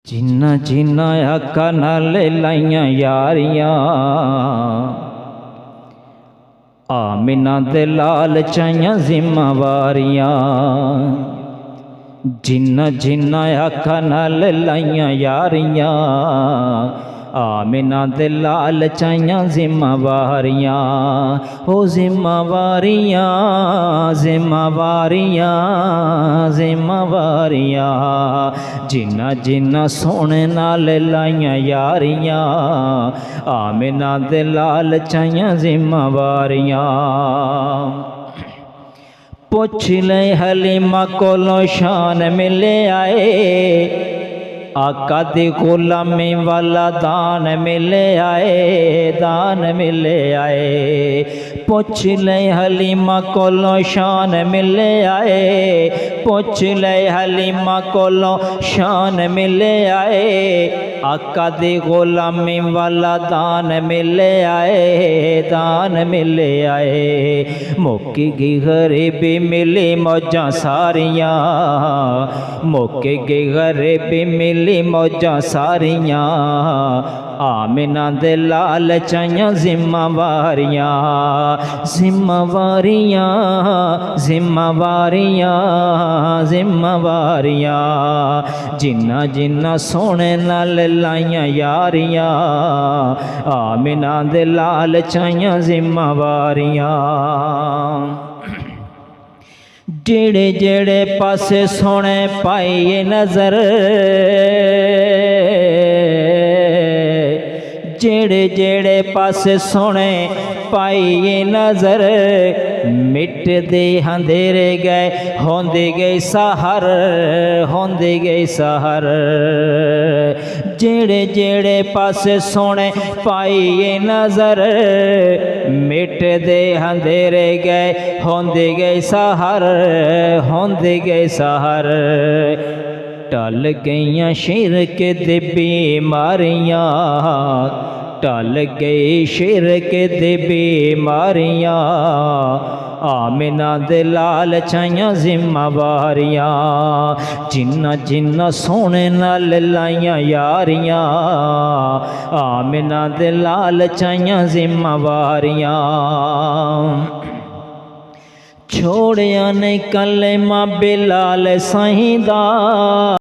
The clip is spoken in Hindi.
जिन्ना जिन्ना आका नाल लाइया यारियां आमिना दे लाल चाइया जिम्मेवारियां। जिन्ना जिन्ना आका नाल लाइया यारियां आमिना दे लाल चाइया जिम्मेवारियां। ओ जिम्मेवारियां जिम्मेवारियां जिम्मेवारियां। जिन्ना जिन्ना सोने नाल लाइया यारियां आमिना दे लाल चाइया जिम्मेवारियां। पुछ ले हलीमा कोलों शान मिले आए आका दी गुलामी वाला दान मिले आए दान मिले आए। पुछ ले हलीमा कोलों शान मिले आए पुछ ले हलीमा कोलों शान मिले आए आका दी गुलामी वाला दान मिले आए दान मिले आए। मुक्की गई गरीबी मिली मौजां सारियां मुक्की गई गरीबी मिली मौजां सारियां आमिना दे लाल चाइया जिम्मेवारियां जिम्मेवारियां जिम्मेवारियां जिम्मेवारियां। जिन्ना जिन्ना सोने नाल लाइया यारियां आमिना दे लाल चाइया जिम्मेवारियां। जेड़े जेड़े पासे सोने पाइए नजर जेड़े जेड़े पासे सोने पाइए नजर मिटदे अंधेरे गए होंदे गए सहर होंदे गए सहर। जेड़े जेड़े पासे सोने पाइए नजर मिटदे अंधेरे गए होंदे गए सहर होंदे गए सहर। टल गईयां शिरक दे बीमारियां टल गई शिरक दे बीमारियां आमिना दे लाल चाइया जिम्मेवारियां। जिन्ना जिन्ना सोने नाल लाइया यारियां आमिना दे लाल चाइया जिम्मेवारियां। छोड़िया ने कलेमा बिलाल साईं दा